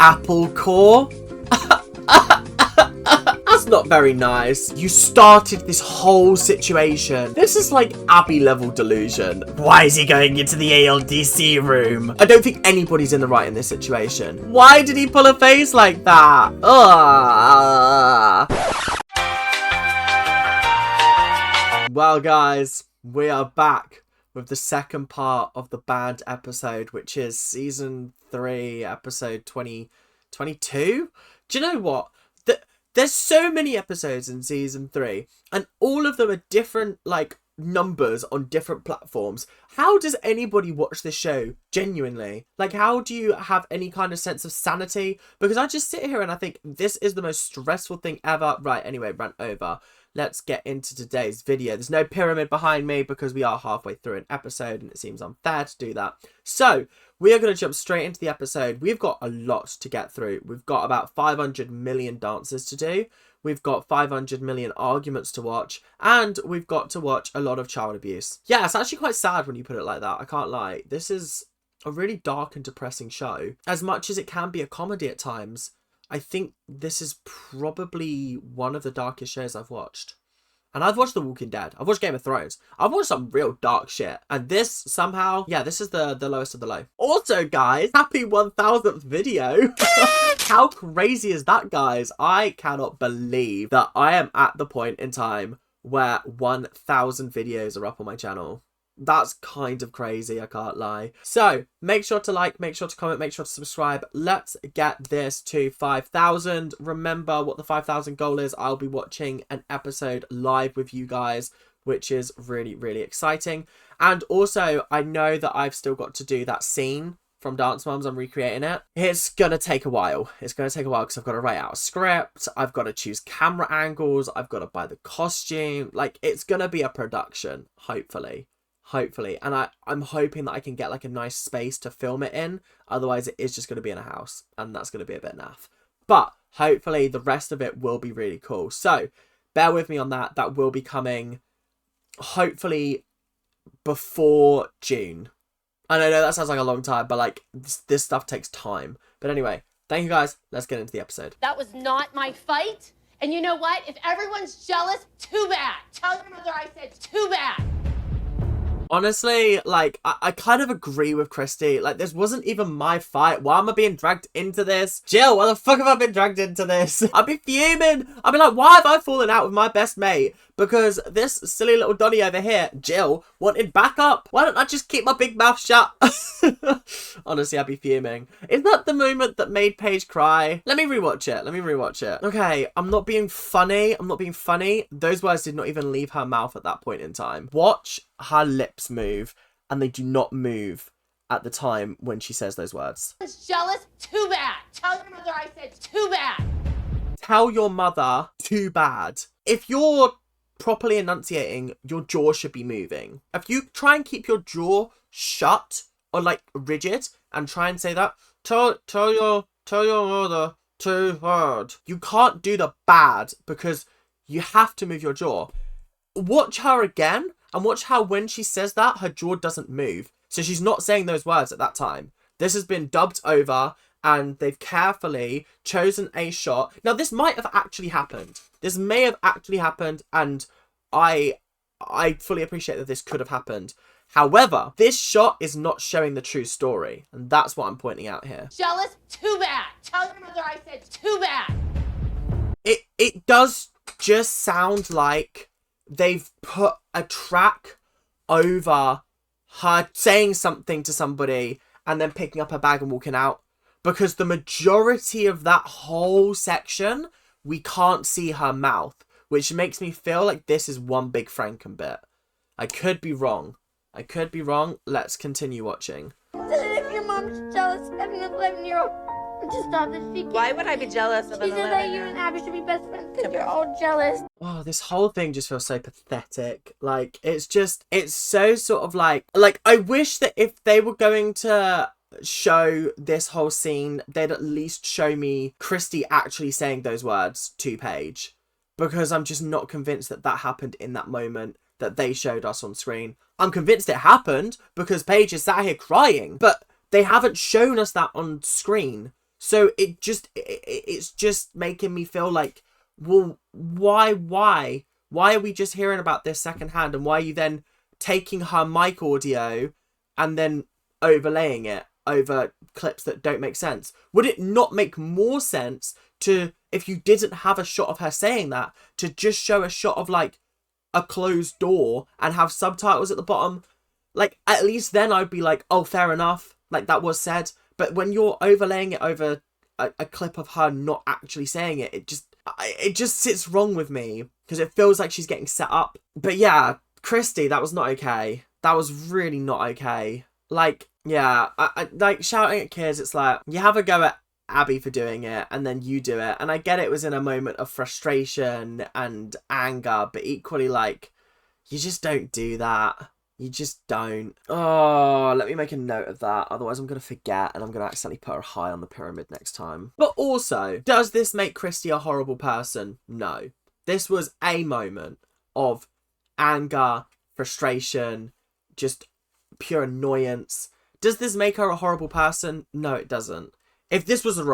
apple core? That's not very nice. You started this whole situation. This is like Abby level delusion. Why is he going into the ALDC room? I don't think anybody's in the right in this situation. Why did he pull a face like that? Ugh. Well, guys, we are back with the second part of the band episode, which is season 3, episode 22. Do you know what? There's so many episodes in season 3, and all of them are different, like, numbers on different platforms. How does anybody watch this show genuinely? Like, how do you have any kind of sense of sanity? Because I just sit here and I think this is the most stressful thing ever. Right, anyway, rant over. Let's get into today's video. There's no pyramid behind me because we are halfway through an episode and it seems unfair to do that. So we are going to jump straight into the episode. We've got a lot to get through. We've got about 500 million dances to do. We've got 500 million arguments to watch. And we've got to watch a lot of child abuse. Yeah, it's actually quite sad when you put it like that. I can't lie. This is a really dark and depressing show. As much as it can be a comedy at times, I think this is probably one of the darkest shows I've watched. And I've watched The Walking Dead. I've watched Game of Thrones. I've watched some real dark shit. And this somehow, yeah, this is the lowest of the low. Also, guys, happy 1000th video. How crazy is that, guys? I cannot believe that I am at the point in time where 1000 videos are up on my channel. That's kind of crazy, I can't lie. So make sure to like, make sure to comment, make sure to subscribe. Let's get this to 5,000. Remember what the 5,000 goal is. I'll be watching an episode live with you guys, which is really, really exciting. And also, I know that I've still got to do that scene from Dance Moms. I'm recreating it. It's gonna take a while. It's gonna take a while because I've got to write out a script. I've got to choose camera angles. I've got to buy the costume. Like, it's gonna be a production, hopefully. And I'm hoping that I can get like a nice space to film it in. Otherwise it is just going to be in a house and that's going to be a bit naff. But hopefully the rest of it will be really cool. So bear with me on that. That will be coming hopefully before June. I know that sounds like a long time, but like this stuff takes time. But anyway, thank you guys. Let's get into the episode. That was not my fight. And you know what? If everyone's jealous, too bad. Tell your mother I said too bad. Honestly, like, I kind of agree with Christy. Like, this wasn't even my fight. Why am I being dragged into this? Jill, why the fuck have I been dragged into this? I'd be fuming. I'd be like, why have I fallen out with my best mate? Because this silly little Donnie over here, Jill, wanted backup. Why don't I just keep my big mouth shut? Honestly, I'd be fuming. Is that the moment that made Paige cry? Let me rewatch it. Okay, I'm not being funny. Those words did not even leave her mouth at that point in time. Watch her lips move, and they do not move at the time when she says those words. Everyone's jealous, too bad. Tell your mother I said too bad. Tell your mother too bad. If you're properly enunciating, your jaw should be moving. If you try and keep your jaw shut or like rigid and try and say that, tell your mother too hard. You can't do the bad because you have to move your jaw. Watch her again and watch how when she says that, her jaw doesn't move. So she's not saying those words at that time. This has been dubbed over and they've carefully chosen a shot. Now, this might have actually happened. This may have actually happened, and I fully appreciate that this could have happened. However, this shot is not showing the true story, and that's what I'm pointing out here. Jealous, too bad. Tell your mother I said too bad. It does just sound like they've put a track over her saying something to somebody and then picking up her bag and walking out. Because the majority of that whole section, we can't see her mouth, which makes me feel like this is one big Franken bit. I could be wrong. Let's continue watching. If your mom's jealous of an 11-year-old, just stop this. Why would I be jealous of an 11-year-old? She said that you and Abby should be best friends because you're all jealous. Oh, this whole thing just feels so pathetic. Like, it's so sort of like I wish that if they were going to show this whole scene, they'd at least show me Christy actually saying those words to Paige, because I'm just not convinced that that happened in that moment that they showed us on screen. I'm convinced it happened because Paige is sat here crying, but they haven't shown us that on screen. So it's just making me feel like, well, why are we just hearing about this secondhand, and why are you then taking her mic audio and then overlaying it over clips that don't make sense? Would it not make more sense to, if you didn't have a shot of her saying that, to just show a shot of like a closed door and have subtitles at the bottom? Like, at least then I'd be like, oh, fair enough, like that was said. But when you're overlaying it over a clip of her not actually saying it, it just sits wrong with me, because it feels like she's getting set up. But yeah, Christy, that was not okay. That was really not okay. Like, yeah, I like shouting at kids. It's like, you have a go at Abby for doing it, and then you do it. And I get it was in a moment of frustration and anger, but equally, like, you just don't do that. You just don't. Oh, let me make a note of that. Otherwise, I'm going to forget, and I'm going to accidentally put her high on the pyramid next time. But also, does this make Christy a horrible person? No. This was a moment of anger, frustration, just pure annoyance. Does this make her a horrible person? No, it doesn't. If this was a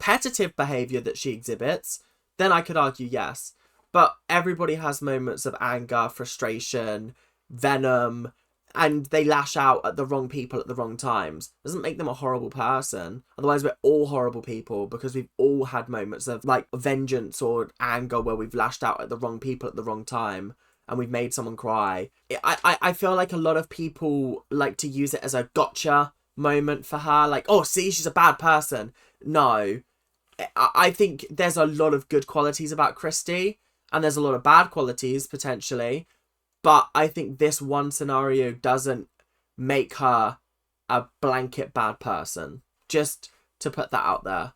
repetitive behaviour that she exhibits, then I could argue yes. But everybody has moments of anger, frustration, venom, and they lash out at the wrong people at the wrong times. Doesn't make them a horrible person. Otherwise, we're all horrible people, because we've all had moments of like vengeance or anger where we've lashed out at the wrong people at the wrong time and we've made someone cry. I feel like a lot of people like to use it as a gotcha moment for her. Like, oh, see, she's a bad person. No. I think there's a lot of good qualities about Christy, and there's a lot of bad qualities, potentially. But I think this one scenario doesn't make her a blanket bad person. Just to put that out there.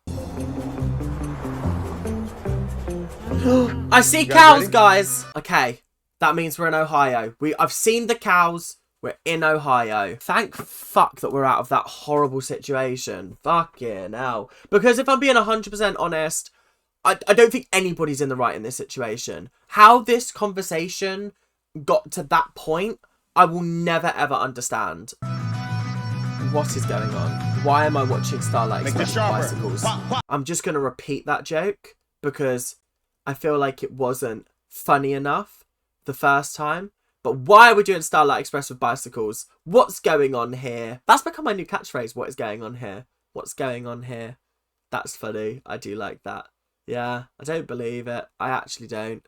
I see cows, ready? Guys. Okay, that means we're in Ohio. I've seen the cows. We're in Ohio. Thank fuck that we're out of that horrible situation. Fucking hell. Because if I'm being 100% honest, I don't think anybody's in the right in this situation. How this conversation got to that point, I will never ever understand. What is going on? Why am I watching Starlight Express with bicycles? I'm just going to repeat that joke because I feel like it wasn't funny enough the first time. But why are we doing Starlight Express with bicycles? What's going on here? That's become my new catchphrase. What is going on here? What's going on here? That's funny. I do like that. Yeah, I don't believe it. I actually don't.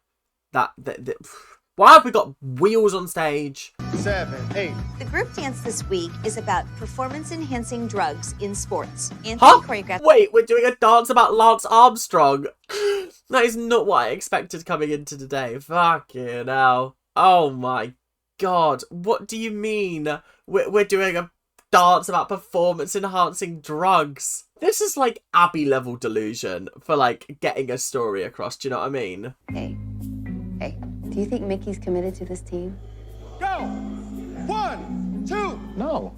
Why have we got wheels on stage? 7, 8. The group dance this week is about performance-enhancing drugs in sports. Anthony choreographed. Wait, we're doing a dance about Lance Armstrong. That is not what I expected coming into today. Fucking hell. Oh my god. What do you mean? We're doing a dance about performance-enhancing drugs. This is like Abby level delusion for like getting a story across. Do you know what I mean? Hey. Do you think Mickey's committed to this team? Go! 1, 2. No.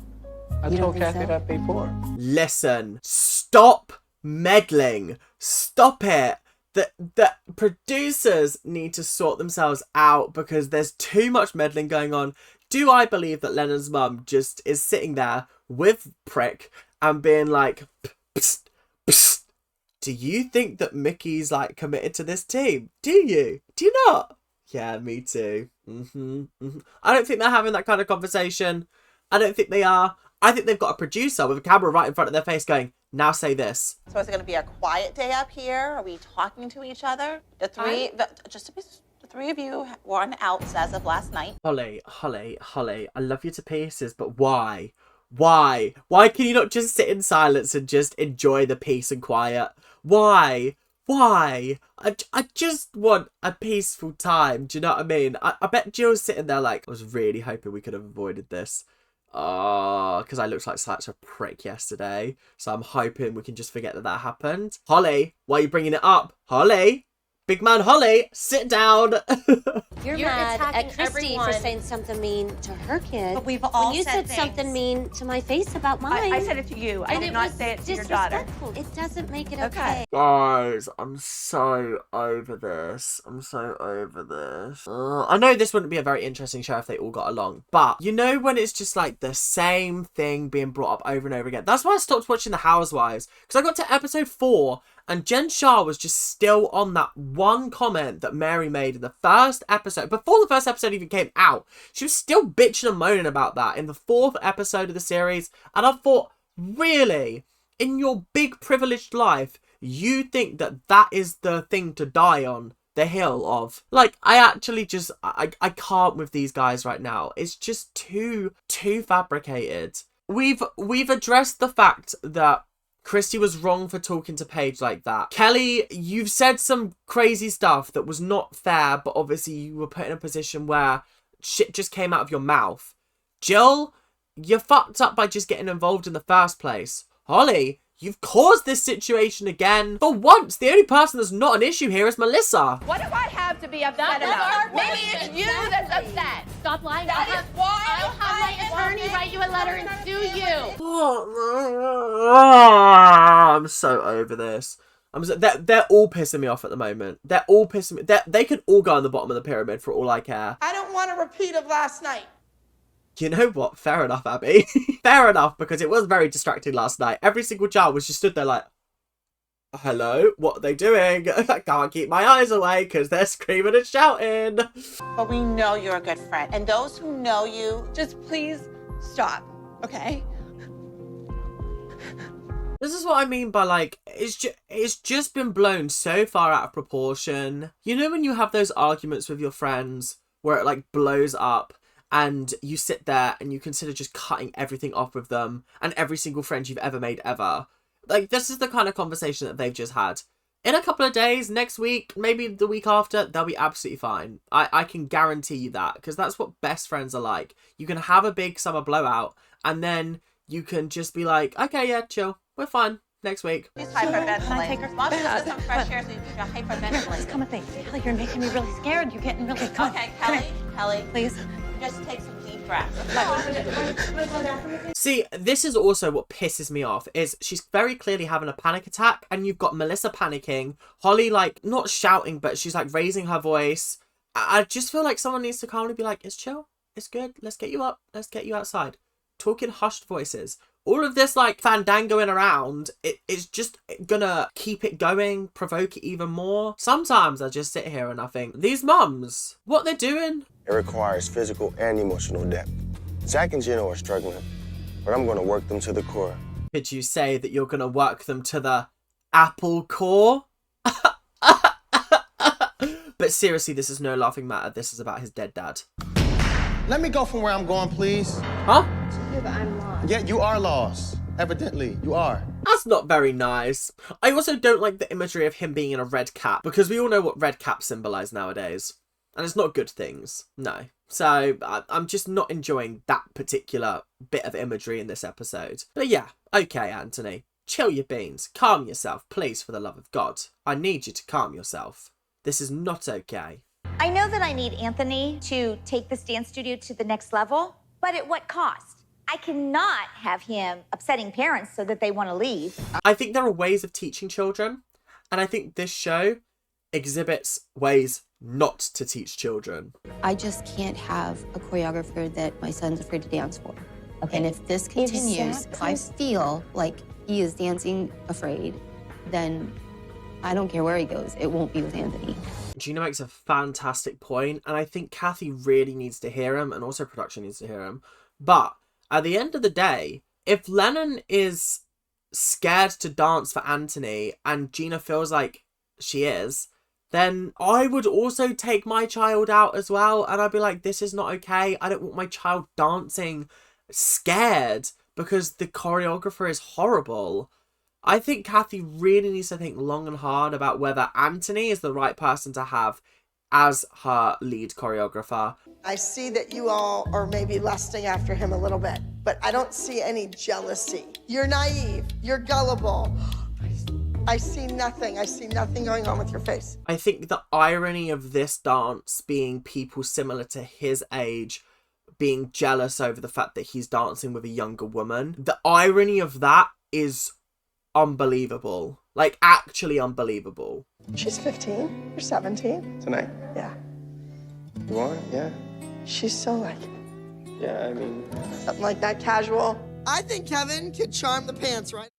I told Kathy that before. Listen. Stop meddling. Stop it. The producers need to sort themselves out because there's too much meddling going on. Do I believe that Lennon's mum just is sitting there with Prick and being like, psst, psst. Do you think that Mickey's like committed to this team? Do you? Do you not? Yeah, me too. I don't think they're having that kind of conversation. I don't think they are. I think they've got a producer with a camera right in front of their face going, now say this. So is it going to be a quiet day up here? Are we talking to each other? The three of you were on outs as of last night. Holly, I love you to pieces, but why? Why? Why can you not just sit in silence and just enjoy the peace and quiet? Why? Why? I just want a peaceful time. Do you know what I mean? I bet Jill's sitting there like, I was really hoping we could have avoided this. Oh, because I looked like such a prick yesterday. So I'm hoping we can just forget that happened. Holly, why are you bringing it up? Holly, Big man Holly, sit down. You're mad at Christy for saying something mean to her kid. But we've all when you said things. something mean to my face about mine. I said it to you. I and did it not was say it to your daughter. disrespectful. It doesn't make it Okay. okay. Guys, I'm so over this. I'm so over this. I know this wouldn't be a very interesting show if they all got along, but you know when it's just like the same thing being brought up over and over again? That's why I stopped watching The Housewives, because I got to episode 4 and Jen Shah was just still on that one comment that Mary made in the first episode. Before the first episode even came out, she was still bitching and moaning about that in the 4th episode of the series. And I thought, really? In your big privileged life, you think that that is the thing to die on the hill of? Like, I actually just, I can't with these guys right now. It's just too fabricated. We've addressed the fact that Christy was wrong for talking to Paige like that. Kelly, you've said some crazy stuff that was not fair, but obviously you were put in a position where shit just came out of your mouth. Jill, you fucked up by just getting involved in the first place. Holly, you've caused this situation again. For once, the only person that's not an issue here is Melissa. What do I have to be upset about? Maybe it's you that's upset. Stop lying. That is why I'll have my attorney write you a letter and sue you. I'm so over this. They're all pissing me off at the moment. They're all pissing me. They could all go on the bottom of the pyramid for all I care. I don't want a repeat of last night. You know what? Fair enough, Abby. Fair enough, because it was very distracting last night. Every single child was just stood there like, hello? What are they doing? I can't keep my eyes away because they're screaming and shouting. But we know you're a good friend. And those who know you, Just please stop, okay? This is what I mean by, like, it's just been blown so far out of proportion. You know when you have those arguments with your friends where it, like, blows up and you sit there and you consider just cutting everything off with them and every single friend you've ever made ever? Like, this is the kind of conversation that they've just had. In a couple of days, next week, maybe the week after, they'll be absolutely fine. I can guarantee you that, because that's what best friends are like. You can have a big summer blowout and then you can just be like, okay, yeah, chill. We're fine. Next week. please hyperventilate. Can I take her Mom, just back? get some fresh air so you can hyperventilate. Come with me. Kelly, you're making me really scared. You're getting really calm. Okay, Kelly, Please. just take some deep breaths. See, this is also what pisses me off, is she's very clearly having a panic attack and you've got Melissa panicking, Holly, like, not shouting, but she's, like, raising her voice. I just feel like someone needs to calmly be like, it's chill, it's good, let's get you up, let's get you outside. Talk in hushed voices. All of this, like, fandangoing around, it's just gonna keep it going, provoke it even more. Sometimes I just sit here and I think, these mums, what they're doing? It requires physical and emotional depth. Zach and Gino are struggling, but I'm going to work them to the core. Could you say that you're gonna work them to the apple core? But seriously, this is no laughing matter. This is about his dead dad. Let me go from where I'm going, please. Huh? Yeah, but I'm lost. Yeah, you are lost. Evidently, you are. That's not very nice. I also don't like the imagery of him being in a red cap, because we all know what red caps symbolize nowadays. And it's not good things. No. So I'm just not enjoying that particular bit of imagery in this episode. But yeah, okay, Anthony. Chill your beans. Calm yourself, please, for the love of God. I need you to calm yourself. This is not okay. I know that I need Anthony to take this dance studio to the next level, but at what cost? I cannot have him upsetting parents so that they want to leave. I think there are ways of teaching children, and I think this show exhibits ways not to teach children. I just can't have a choreographer that my son's afraid to dance for. Okay. And if this continues, if I feel like he is dancing afraid, then I don't care where he goes. It won't be with Anthony. Gina makes a fantastic point, and I think Kathy really needs to hear him, and also production needs to hear him. But at the end of the day, if Lennon is scared to dance for Anthony and Gina feels like she is, then I would also take my child out as well, and I'd be like, this is not okay. I don't want my child dancing scared because the choreographer is horrible. I think Kathy really needs to think long and hard about whether Anthony is the right person to have as her lead choreographer. I see that you all are maybe lusting after him a little bit, but I don't see any jealousy. You're naive. You're gullible. I see nothing. I see nothing going on with your face. I think the irony of this dance being people similar to his age being jealous over the fact that he's dancing with a younger woman, the irony of that is unbelievable. Like, actually unbelievable. She's 15. You're 17. Tonight? Yeah. You are? Yeah. She's so like Yeah, I mean... something like that, casual. I think Kevin could charm the pants, right?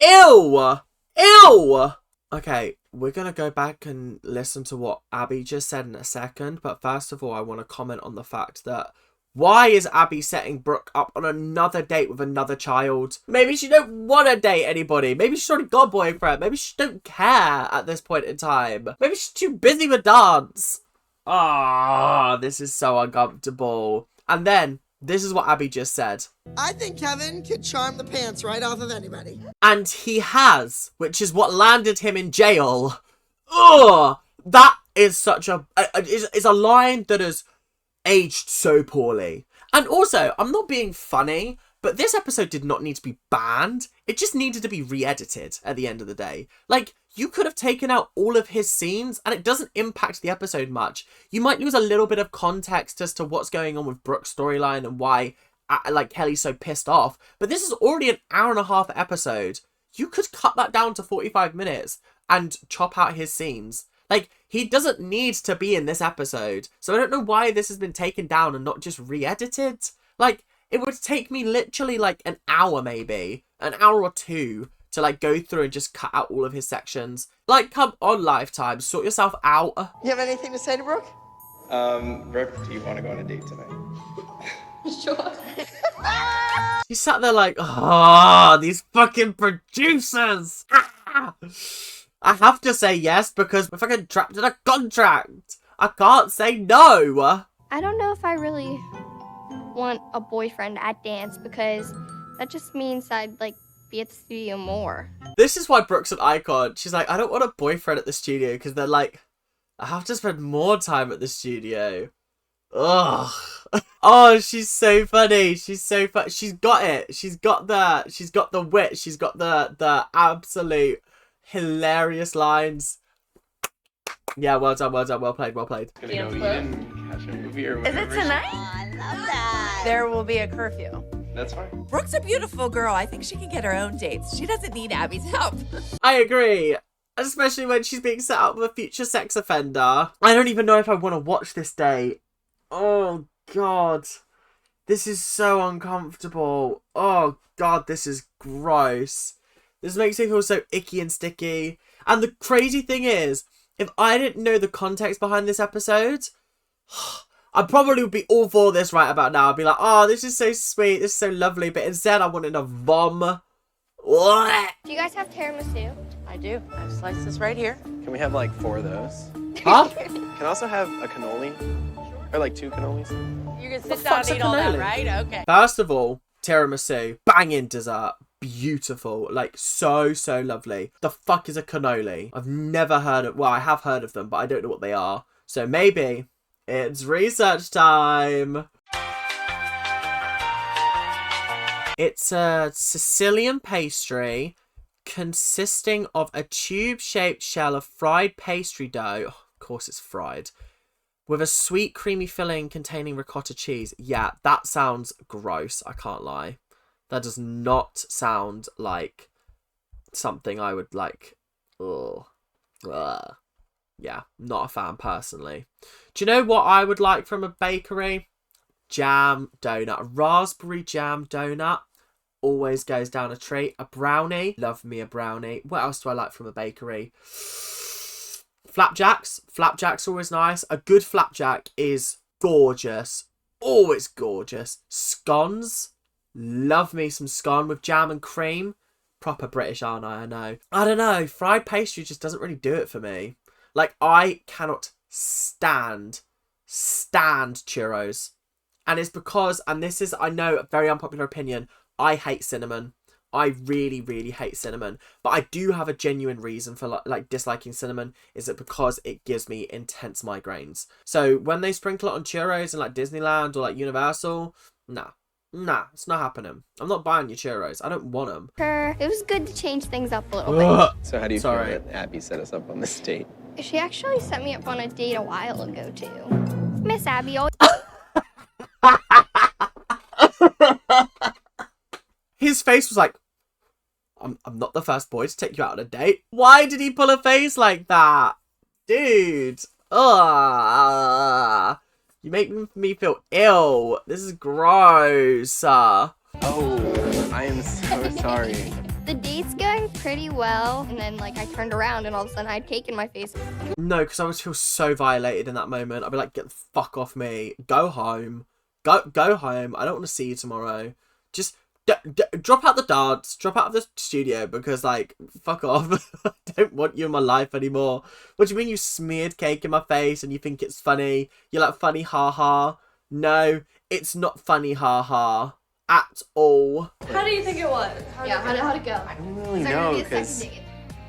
Ew! Ew! Okay, we're gonna go back and listen to what Abby just said in a second, but first of all, I want to comment on the fact that why is Abby setting Brooke up on another date with another child? Maybe she don't want to date anybody. Maybe she's already got a boyfriend. Maybe she don't care at this point in time. Maybe she's too busy with dance. Ah, this is so uncomfortable. And then, this is what Abby just said. I think Kevin could charm the pants right off of anybody. And he has, which is what landed him in jail. Ugh! That is such is a line that has aged so poorly. And also, I'm not being funny, but this episode did not need to be banned. It just needed to be re-edited at the end of the day. Like, you could have taken out all of his scenes and it doesn't impact the episode much. You might lose a little bit of context as to what's going on with Brooke's storyline and why, like, Kelly's so pissed off. But this is already an hour-and-a-half episode. You could cut that down to 45 minutes and chop out his scenes. Like, he doesn't need to be in this episode. So I don't know why this has been taken down and not just re-edited. Like, it would take me literally, like, an hour maybe. An hour or two to, like, go through and just cut out all of his sections. Like, come on, Lifetime. Sort yourself out. You have anything to say to Brooke? Brooke, do you want to go on a date tonight? Sure. She sat there like, ah, these fucking producers. Ah! I have to say yes because we're fucking trapped in a contract. I can't say no. I don't know if I really want a boyfriend at dance because that just means I'd like be at the studio more. This is why Brooke's an icon. She's like, I don't want a boyfriend at the studio because they're like, I have to spend more time at the studio. Ugh. Oh, she's so funny. She's so fun. She's got it. She's got the wit. She's got the absolute hilarious lines. Yeah, well done, well played. Is it tonight? Oh, I love that. There will be a curfew. That's fine. Brooke's a beautiful girl. I think she can get her own dates. She doesn't need Abby's help. I agree. Especially when she's being set up with a future sex offender. I don't even know if I want to watch this date. Oh, God. This is so uncomfortable. Oh, God, this is gross. This makes me feel so icky and sticky. And the crazy thing is, if I didn't know the context behind this episode, I probably would be all for this right about now. I'd be like, oh, this is so sweet. This is so lovely. But instead, I wanted a vom. What? Do you guys have tiramisu? I do. I've sliced this right here. Can we have like 4 of those? Huh? Can I also have a cannoli? Or like 2 cannolis? You can sit down and eat all that, right? Okay. First of all, tiramisu. Banging dessert. Beautiful. Like, so lovely. The fuck is a cannoli? I've never heard of... Well, I have heard of them, but I don't know what they are. So maybe it's research time. It's a Sicilian pastry consisting of a tube-shaped shell of fried pastry dough. Oh, of course it's fried. With a sweet, creamy filling containing ricotta cheese. Yeah, that sounds gross. I can't lie. That does not sound like something I would like. Ugh. Ugh. Yeah, not a fan personally. Do you know what I would like from a bakery? Jam donut. A raspberry jam donut always goes down a treat. A brownie. Love me a brownie. What else do I like from a bakery? Flapjacks. Flapjacks are always nice. A good flapjack is gorgeous. Always gorgeous. Scones. Love me some scone with jam and cream. Proper British, aren't I? I know. I don't know. Fried pastry just doesn't really do it for me. Like, I cannot stand churros. And it's because, and this is, I know, a very unpopular opinion, I hate cinnamon. I really hate cinnamon. But I do have a genuine reason for like disliking cinnamon. Is it because it gives me intense migraines. So when they sprinkle it on churros in like Disneyland or like Universal, nah. Nah, it's not happening. I'm not buying your churros. I don't want them. It was good to change things up a little bit. So how do you feel that Abby set us up on this date? She actually set me up on a date a while ago, too. Miss Abby always... His face was like, I'm not the first boy to take you out on a date. Why did he pull a face like that? Dude. Ugh. You make me feel ill. This is gross. Oh, I am so sorry. The date's going pretty well, and then, like, I turned around, and all of a sudden I had cake in my face. No, because I would feel so violated in that moment. I'd be like, get the fuck off me. Go home. Go home. I don't want to see you tomorrow. Just drop out the dance. Drop out of the studio because, like, fuck off. I don't want you in my life anymore. What do you mean you smeared cake in my face and you think it's funny? You're like, funny, ha-ha. No, it's not funny, ha-ha. At all. How do you think it was? How'd it go? I don't really know, because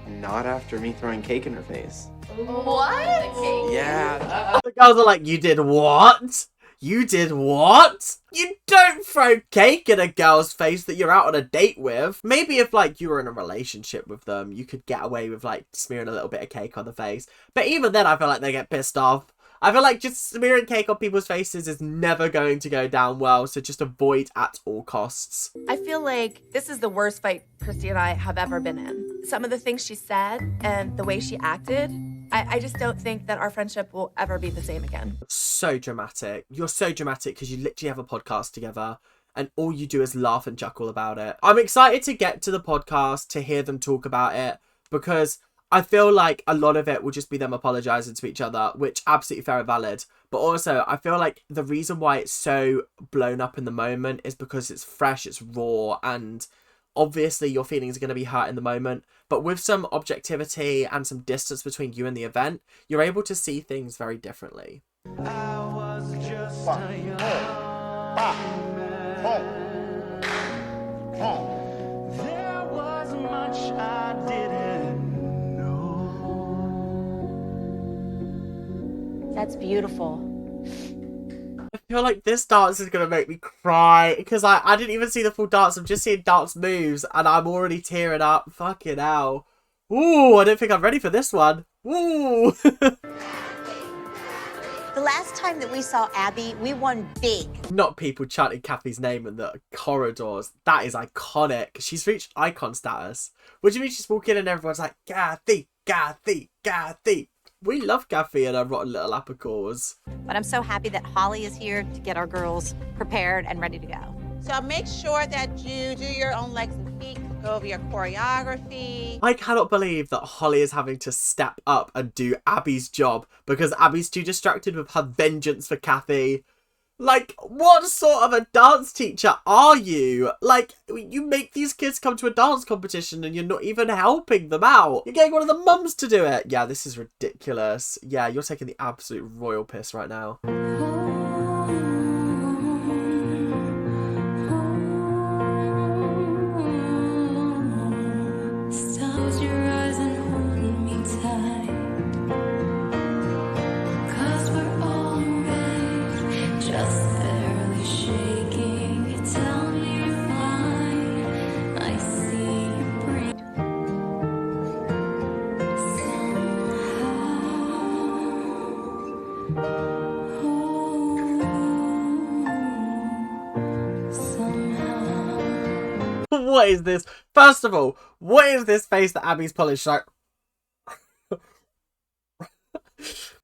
not after me throwing cake in her face. What? Yeah. The girls are like, you did what? You did what? You don't throw cake in a girl's face that you're out on a date with. Maybe if, like, you were in a relationship with them, you could get away with, like, smearing a little bit of cake on the face. But even then, I feel like they get pissed off. I feel like just smearing cake on people's faces is never going to go down well, so just avoid at all costs. I feel like this is the worst fight Christy and I have ever been in. Some of the things she said and the way she acted, I just don't think that our friendship will ever be the same again. So dramatic. You're so dramatic because you literally have a podcast together and all you do is laugh and chuckle about it. I'm excited to get to the podcast to hear them talk about it because I feel like a lot of it will just be them apologising to each other, which absolutely fair and valid. But also, I feel like the reason why it's so blown up in the moment is because it's fresh, it's raw, and obviously your feelings are going to be hurt in the moment. But with some objectivity and some distance between you and the event, you're able to see things very differently. I was just a young man. There was much I didn't know. That's beautiful. I feel like this dance is going to make me cry because I didn't even see the full dance. I'm just seeing dance moves and I'm already tearing up. Fucking hell. Ooh, I don't think I'm ready for this one. Ooh. The last time that we saw Abby, we won big. Not people chanting Kathy's name in the corridors. That is iconic. She's reached icon status. What do you mean she's walking in and everyone's like, Kathy, Kathy, Kathy. We love Kathy and her rotten little apicores. But I'm so happy that Holly is here to get our girls prepared and ready to go. So make sure that you do your own legs and feet, go over your choreography. I cannot believe that Holly is having to step up and do Abby's job because Abby's too distracted with her vengeance for Kathy. Like, what sort of a dance teacher are you? Like, you make these kids come to a dance competition and you're not even helping them out. You're getting one of the mums to do it. Yeah, this is ridiculous. Yeah, you're taking the absolute royal piss right now. Close your eyes and hold me tight. 'Cause we're all red, just barely shaking. You tell me you're fine. I see you breathe. What is this? First of all, what is this face that Abby's pulling? She's like...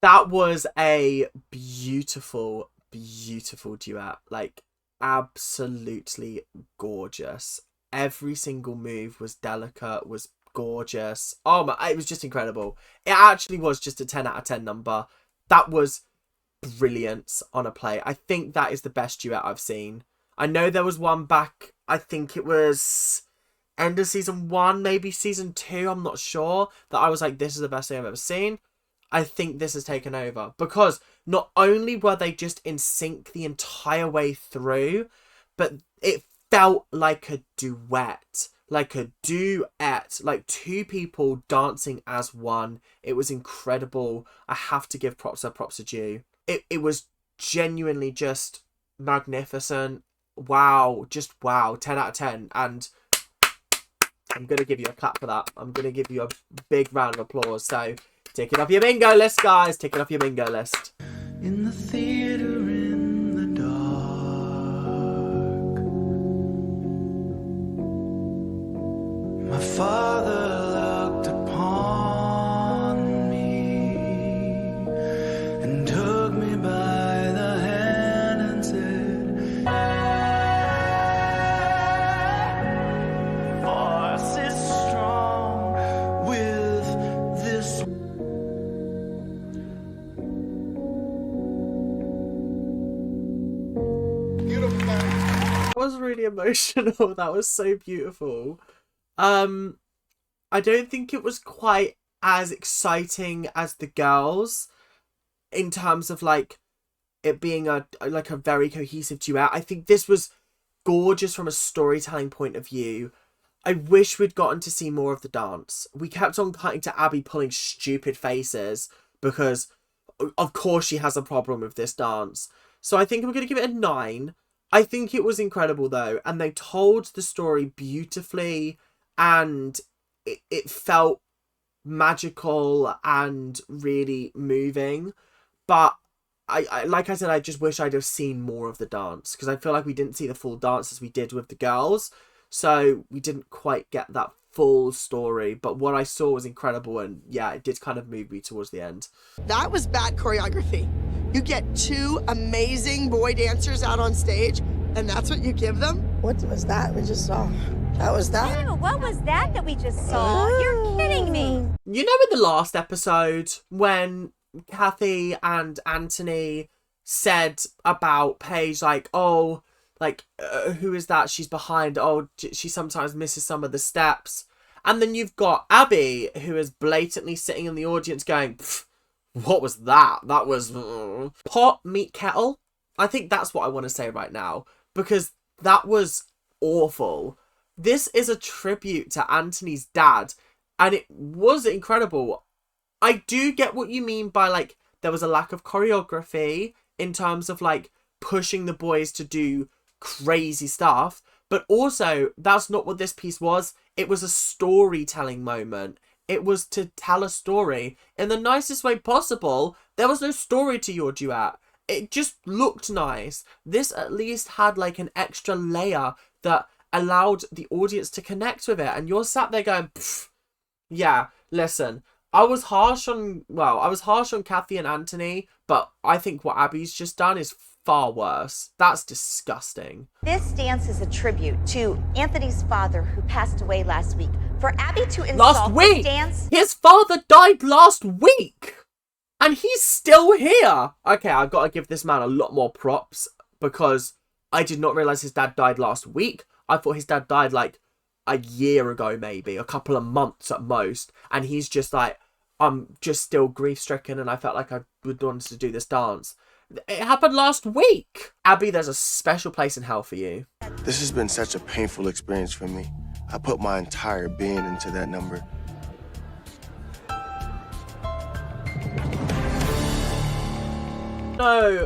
That was a beautiful, beautiful duet. Like, absolutely gorgeous. Every single move was delicate, was gorgeous. Oh my, it was just incredible. It actually was just a 10 out of 10 number. That was brilliance on a play. I think that is the best duet I've seen. I know there was one back, I think it was end of season 1, maybe season 2, I'm not sure, that I was like, this is the best thing I've ever seen. I think this has taken over because not only were they just in sync the entire way through, but it felt like a duet. Like a duet, like two people dancing as one. It was incredible. I have to give props where props are due. It was genuinely just magnificent. wow, just wow, 10 out of 10. And I'm going to give you a clap for that. I'm going to give you a big round of applause. So tick it off your bingo list, guys. Tick it off your bingo list. In the theater in the dark, my father looked upon me and took me by the hand and said, force is strong with this. That was really emotional. That was so beautiful. I don't think it was quite as exciting as the girls in terms of like it being a very cohesive duet. I think this was gorgeous from a storytelling point of view. I wish we'd gotten to see more of the dance. We kept on cutting to Abby pulling stupid faces because of course she has a problem with this dance. So I think I'm going to give it a 9. I think it was incredible though, and they told the story beautifully, and it felt magical and really moving. But I like I said, I just wish I'd have seen more of the dance, because I feel like we didn't see the full dance as we did with the girls, so we didn't quite get that full story. But what I saw was incredible, and yeah, it did kind of move me towards the end. That was bad choreography. You get 2 amazing boy dancers out on stage, and that's what you give them? What was that we just saw? That was that? Ew, what was that we just saw? You're kidding me. You know, in the last episode when Kathy and Anthony said about Paige, like, oh, like, who is that? She's behind. Oh, she sometimes misses some of the steps. And then you've got Abby, who is blatantly sitting in the audience going, what was that? That was pot, meet kettle. I think that's what I want to say right now, because that was awful. This is a tribute to Anthony's dad, and it was incredible. I do get what you mean by, like, there was a lack of choreography in terms of, like, pushing the boys to do crazy stuff. But also, that's not what this piece was. It was a storytelling moment. It was to tell a story in the nicest way possible. There was no story to your duet. It just looked nice. This at least had, like, an extra layer that allowed the audience to connect with it. And you're sat there going, yeah, listen, I was harsh on Kathy and Anthony, but I think what Abby's just done is far worse. That's disgusting. This dance is a tribute to Anthony's father, who passed away last week. For Abby to insult this dance... His father died last week! And he's still here! Okay, I've got to give this man a lot more props, because I did not realise his dad died last week. I thought his dad died like a year ago, maybe a couple of months at most, and he's just like, I'm just still grief-stricken, and I felt like I would want to do this dance. It happened last week. Abby, there's a special place in hell for you. This has been such a painful experience for me. I put my entire being into that number.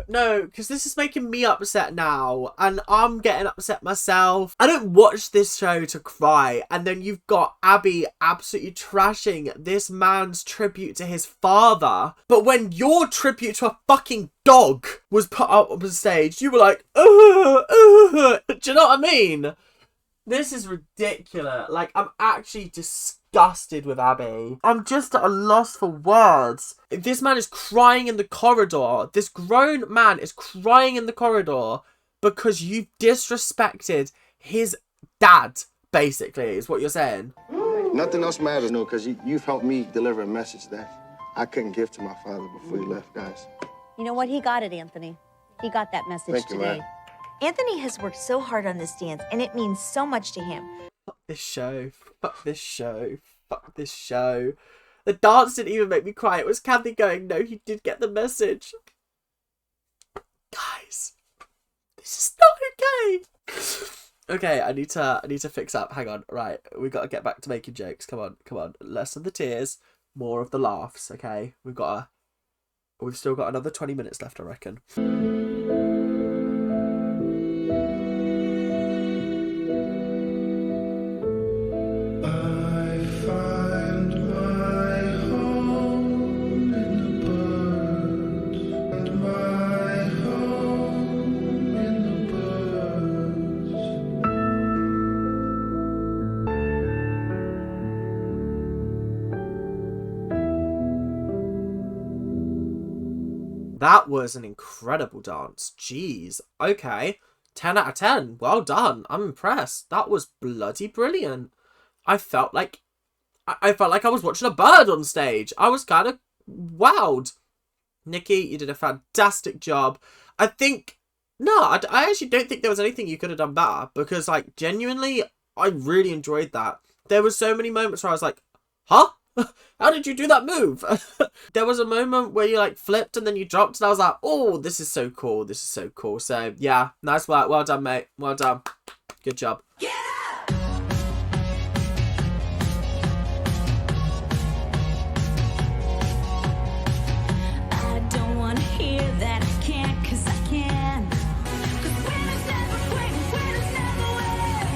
No, because this is making me upset now, and I'm getting upset myself. I don't watch this show to cry, and then you've got Abby absolutely trashing this man's tribute to his father. But when your tribute to a fucking dog was put up on stage, you were like, do you know what I mean? This is ridiculous. Like, I'm actually disgusted with Abby. I'm just at a loss for words. This man is crying in the corridor. This grown man is crying in the corridor because you've disrespected his dad, basically, is what you're saying. Nothing else matters, no, because you've helped me deliver a message that I couldn't give to my father before he left, guys. You know what? He got it, Anthony. He got that message Thank you, today. man. Anthony has worked so hard on this dance, and it means so much to him. Fuck this show. Fuck this show. Fuck this show. The dance didn't even make me cry. It was Kathy going, no, he did get the message. Guys, this is not okay. Okay, I need to fix up. Hang on. Right, we got to get back to making jokes. Come on. Less of the tears, more of the laughs, okay? We've still got another 20 minutes left, I reckon. That was an incredible dance. Jeez. Okay. 10 out of 10. Well done. I'm impressed. That was bloody brilliant. I felt like I was watching a bird on stage. I was kind of wowed. Nikki, you did a fantastic job. I actually don't think there was anything you could have done better, because, like, genuinely, I really enjoyed that. There were so many moments where I was like, huh? How did you do that move? There was a moment where you, like, flipped and then you dropped, and I was like, oh, this is so cool. This is so cool. So, yeah, nice work. Well done, mate. Well done. Good job. Yeah! I don't want to hear that I can't, 'cause I can. 'Cause winners never quit, winners never win.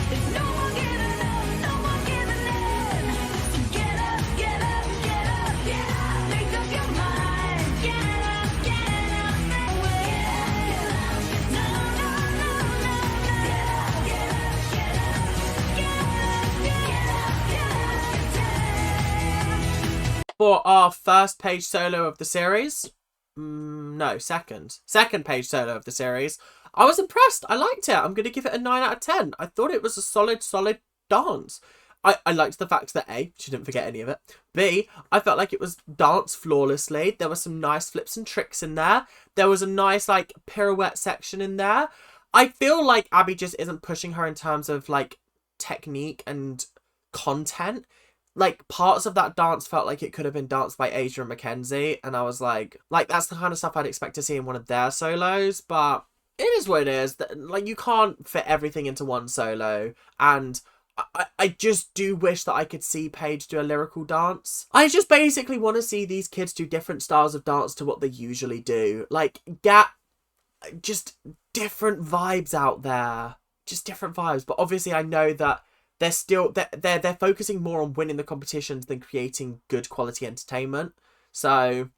There's no more giving up, no more giving in. So get up, get up, get up, get up. Make up your mind. Get up, get up, make way. Get up, no, no, no, no, no. Get up, get up, get up, get up, get up, get up. For our first Paige solo of the series, no, second Paige solo of the series, I was impressed. I liked it. I'm going to give it a 9 out of 10. I thought it was a solid dance. I liked the fact that A, she didn't forget any of it. B, I felt like it was danced flawlessly. There were some nice flips and tricks in there. There was a nice, like, pirouette section in there. I feel like Abby just isn't pushing her in terms of, like, technique and content. Like, parts of that dance felt like it could have been danced by Asia and Mackenzie, and I was like, that's the kind of stuff I'd expect to see in one of their solos, but it is what it is. Like, you can't fit everything into one solo, and I just do wish that I could see Paige do a lyrical dance. I just basically want to see these kids do different styles of dance to what they usually do. Like, get just different vibes out there. Just different vibes, but obviously I know that they're focusing more on winning the competitions than creating good quality entertainment. So,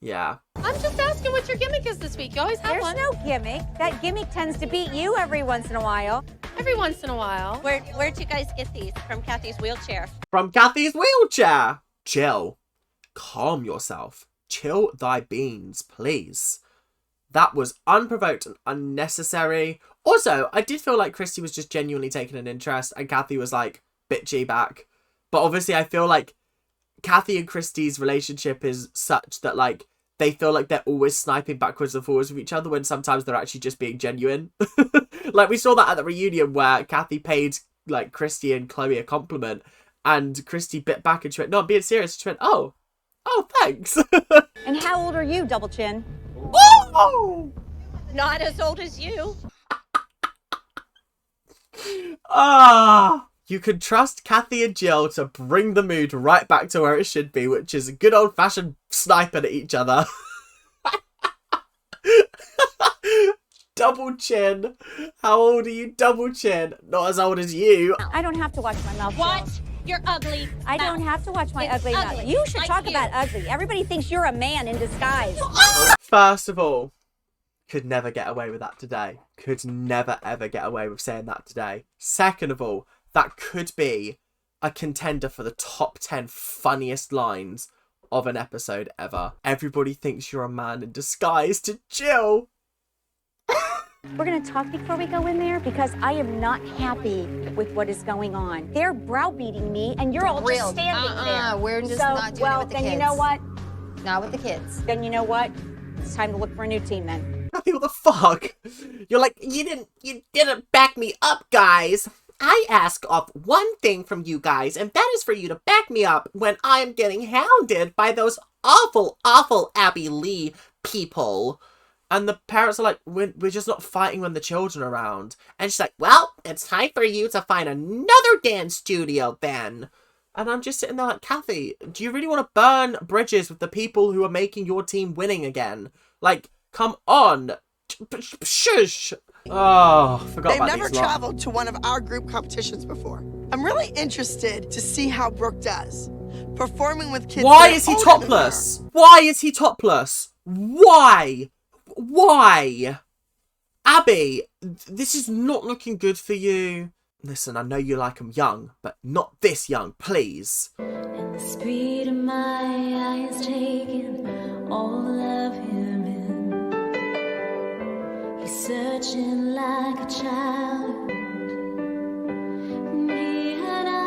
yeah. I'm just asking what your gimmick is this week. You always have one. There's no gimmick. That gimmick tends to beat you every once in a while. Every once in a while. Where'd you guys get these? From Kathy's wheelchair. From Kathy's wheelchair. Chill. Calm yourself. Chill thy beans, please. That was unprovoked and unnecessary. Also, I did feel like Christy was just genuinely taking an interest and Kathy was like bitchy back. But obviously I feel like Kathy and Christy's relationship is such that, like, they feel like they're always sniping backwards and forwards with each other when sometimes they're actually just being genuine. Like, we saw that at the reunion where Kathy paid, like, Christy and Chloe a compliment and Christy bit back and she went, no, I'm being serious. She went, oh, thanks. And how old are you, Double Chin? Oh! Not as old as you. You can trust Kathy and Jill to bring the mood right back to where it should be, which is a good old-fashioned sniping at each other. Double Chin. How old are you, Double Chin? Not as old as you. I don't have to watch my mouth. Watch your ugly I mouth. don't have to watch my It's ugly mouth. ugly, You should like talk you. about ugly. Everybody thinks you're a man in disguise. First of all, could never get away with that today. Could never, ever get away with saying that today. Second of all, that could be a contender for the top 10 funniest lines of an episode ever. Everybody thinks you're a man in disguise to Jill. We're going to talk before we go in there because I am not happy with what is going on. They're browbeating me and you're all just standing there. We're just So, not doing well, it with the then kids. you know what? Not with the kids. Then you know what? It's time to look for a new team then. Kathy, what the fuck? You're like, you didn't back me up, guys. I ask of one thing from you guys, and that is for you to back me up when I'm getting hounded by those awful, awful Abby Lee people. And the parents are like, we're just not fighting when the children are around. And she's like, well, it's time for you to find another dance studio then. And I'm just sitting there like, Kathy, do you really want to burn bridges with the people who are making your team winning again? Like, come on. Shush. Oh, forgot They've about never these lot. traveled to one of our group competitions before. I'm really interested to see how Brooke does. Performing with kids. Why that are is he older than topless? Why is he topless? Why? Why? Abby, this is not looking good for you. Listen, I know you like him young, but not this young, please. The speed of my eyes taking all of him childhood. Me and I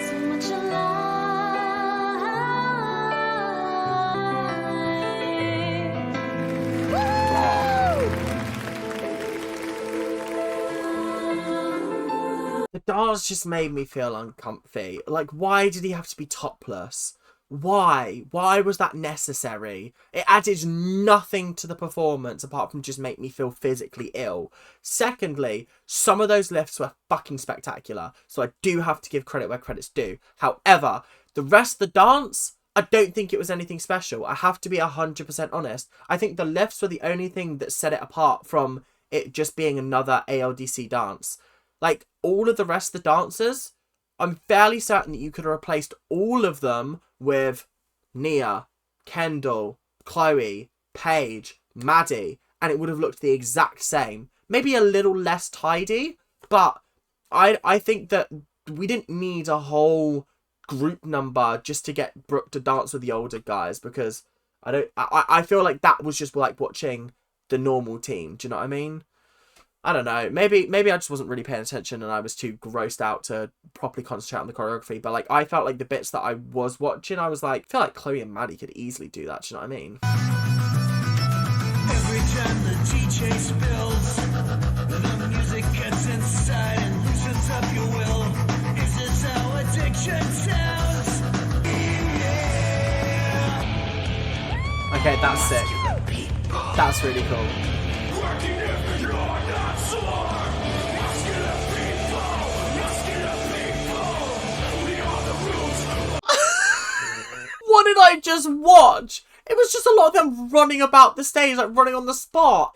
so much The dance just made me feel uncomfy. Like, why did he have to be topless? Why? Why was that necessary? It added nothing to the performance apart from just make me feel physically ill. Secondly, some of those lifts were fucking spectacular, so I do have to give credit where credit's due. However, the rest of the dance, I don't think it was anything special. I have to be 100% honest. I think the lifts were the only thing that set it apart from it just being another ALDC dance. Like, all of the rest of the dancers, I'm fairly certain that you could have replaced all of them with Nia, Kendall, Chloe, Paige, Maddie, and it would have looked the exact same. Maybe a little less tidy, but I think that we didn't need a whole group number just to get Brooke to dance with the older guys, because I feel like that was just like watching the normal team. Do you know what I mean? I don't know. Maybe I just wasn't really paying attention and I was too grossed out to properly concentrate on the choreography. But like, I felt like the bits that I was watching, I was like, I feel like Chloe and Maddie could easily do that. Do you know what I mean? Every time the DJ spills, the music gets inside and loosens up your will. Is this how addiction sounds? Yeah. Okay, that's sick. That's really cool. What did I just watch? It was just a lot of them running about the stage, like running on the spot.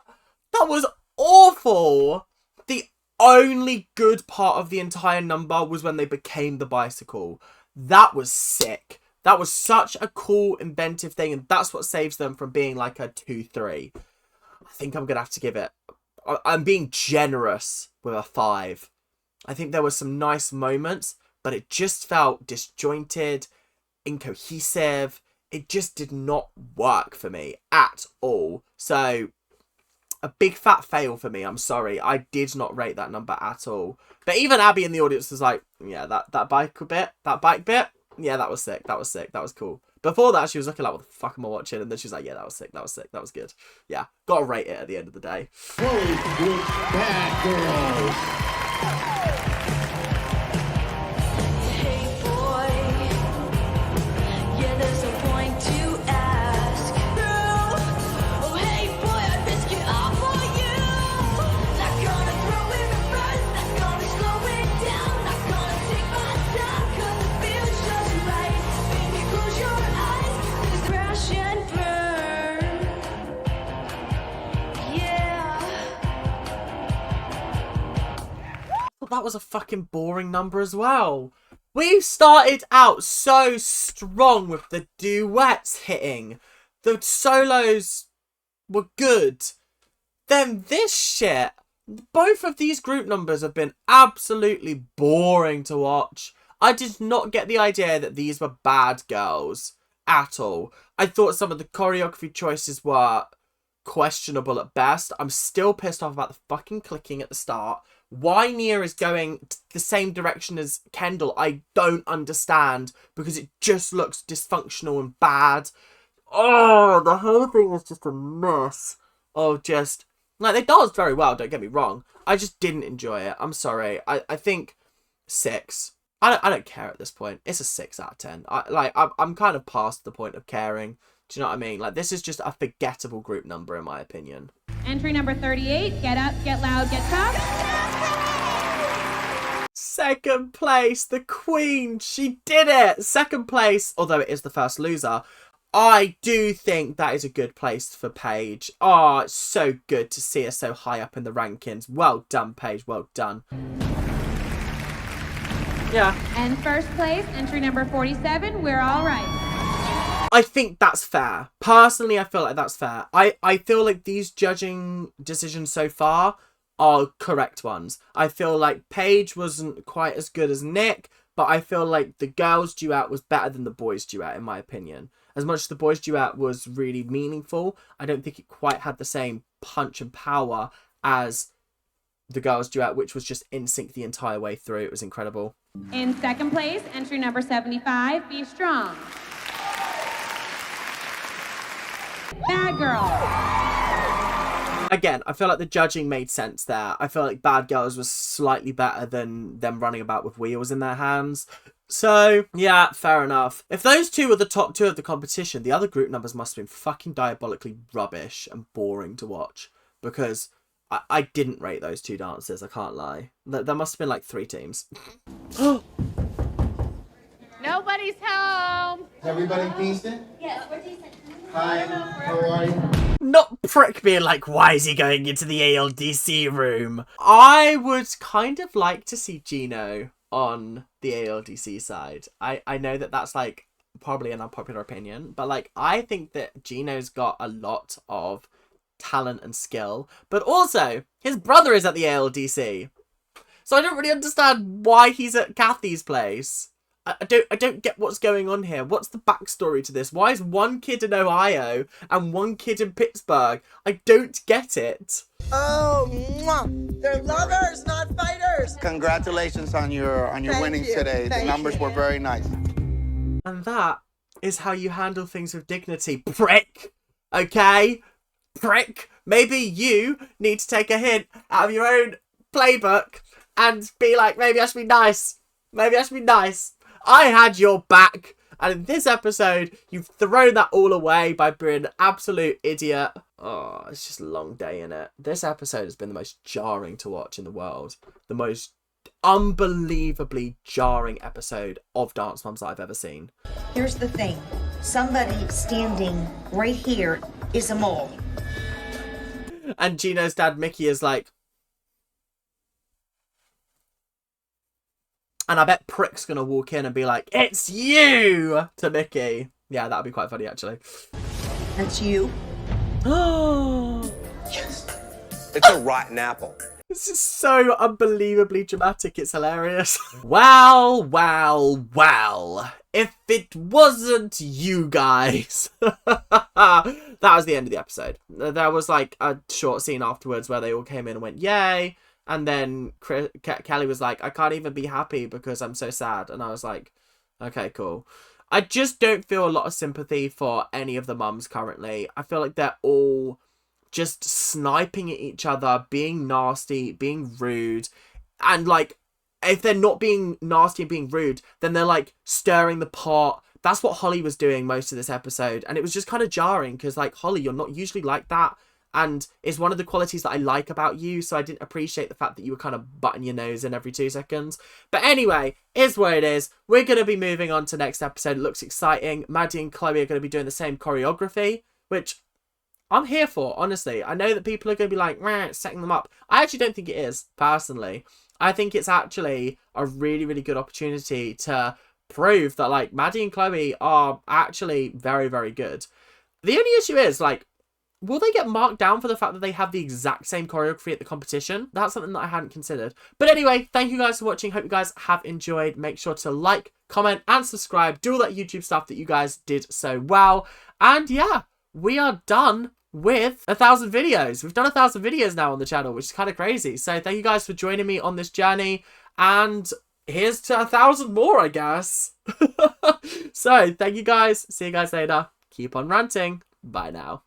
That was awful. The only good part of the entire number was when they became the bicycle. That was sick. That was such a cool, inventive thing, and that's what saves them from being like a 2-3. I think I'm going to have to give it... I'm being generous with a 5. I think there were some nice moments, but it just felt disjointed, incohesive. It just did not work for me at all. So, a big fat fail for me. I'm sorry. I did not rate that number at all. But even Abby in the audience was like, yeah, that bike bit, yeah, that was sick. That was sick. That was cool. Before that, she was looking like, what the fuck am I watching? And then she was like, yeah, that was sick. That was sick. That was good. Yeah, gotta rate it at the end of the day. Bad girls. That was a fucking boring number as well. We started out so strong with the duets hitting. The solos were good. Then this shit. Both of these group numbers have been absolutely boring to watch. I did not get the idea that these were bad girls at all. I thought some of the choreography choices were questionable at best. I'm still pissed off about the fucking clicking at the start. Why Nia is going the same direction as Kendall, I don't understand, because it just looks dysfunctional and bad. Oh, the whole thing is just a mess of just... Like, they danced very well, don't get me wrong. I just didn't enjoy it. I'm sorry. I think 6. I don't care at this point. It's a 6 out of 10. I'm kind of past the point of caring. Do you know what I mean? Like, this is just a forgettable group number, in my opinion. Entry number 38, Get Up, Get Loud, Get Tough. Second place, the Queen. She did it. Second place, although it is the first loser, I do think that is a good place for Paige. Oh, it's so good to see her so high up in the rankings. Well done, Paige. Well done. Yeah. And first place, entry number 47, We're All Right. I think that's fair. Personally, I feel like that's fair. I feel like these judging decisions so far are correct ones. I feel like Paige wasn't quite as good as Nick, but I feel like the girls' duet was better than the boys' duet, in my opinion. As much as the boys duet was really meaningful, I don't think it quite had the same punch and power as the girls duet, which was just in sync the entire way through. It was incredible. In second place, entry number 75, Be Strong. Bad Girl. Again, I feel like the judging made sense there. I feel like Bad Girls was slightly better than them running about with wheels in their hands. So, yeah, fair enough. If those two were the top two of the competition, the other group numbers must have been fucking diabolically rubbish and boring to watch. Because I didn't rate those two dances, I can't lie. There must have been like 3 teams. Nobody's home. Is everybody decent? Yes, we're decent. Hi, how are you? Not Prick being like, why is he going into the ALDC room? I would kind of like to see Gino on the ALDC side. I know that that's like probably an unpopular opinion, but like I think that Gino's got a lot of talent and skill, but also his brother is at the ALDC, so I don't really understand why he's at Kathy's place. I don't get what's going on here. What's the backstory to this? Why is one kid in Ohio and one kid in Pittsburgh? I don't get it. Oh, mwah. They're lovers, not fighters. Congratulations on your Thank winnings you. today. The Thank numbers you. were very nice. And that is how you handle things with dignity, prick. Okay? Prick. Maybe you need to take a hint out of your own playbook and be like, maybe I should be nice. Maybe I should be nice. I had your back. And in this episode, you've thrown that all away by being an absolute idiot. Oh, it's just a long day, innit? This episode has been the most jarring to watch in the world. The most unbelievably jarring episode of Dance Moms that I've ever seen. Here's the thing. Somebody standing right here is a mole. And Gino's dad, Mickey, is like... And I bet Prick's going to walk in and be like, it's you! To Mickey. Yeah, that would be quite funny, actually. That's you. Oh, yes. It's a rotten apple. This is so unbelievably dramatic. It's hilarious. Well, well, well. If it wasn't you guys. That was the end of the episode. There was like a short scene afterwards where they all came in and went, yay. And then Kelly was like, I can't even be happy because I'm so sad. And I was like, okay, cool. I just don't feel a lot of sympathy for any of the mums currently. I feel like they're all just sniping at each other, being nasty, being rude. And like, if they're not being nasty and being rude, then they're like stirring the pot. That's what Holly was doing most of this episode. And it was just kind of jarring because like, Holly, you're not usually like that. And it's one of the qualities that I like about you. So I didn't appreciate the fact that you were kind of butting your nose in every 2 seconds. But anyway, is what it is. We're going to be moving on to next episode. It looks exciting. Maddie and Chloe are going to be doing the same choreography, which I'm here for, honestly. I know that people are going to be like, it's setting them up. I actually don't think it is, personally. I think it's actually a really, really good opportunity to prove that, like, Maddie and Chloe are actually very, very good. The only issue is, like, will they get marked down for the fact that they have the exact same choreography at the competition? That's something that I hadn't considered. But anyway, thank you guys for watching. Hope you guys have enjoyed. Make sure to like, comment, and subscribe. Do all that YouTube stuff that you guys did so well. And yeah, we are done with 1,000 videos. We've done 1,000 videos now on the channel, which is kind of crazy. So thank you guys for joining me on this journey. And here's to 1,000 more, I guess. So thank you guys. See you guys later. Keep on ranting. Bye now.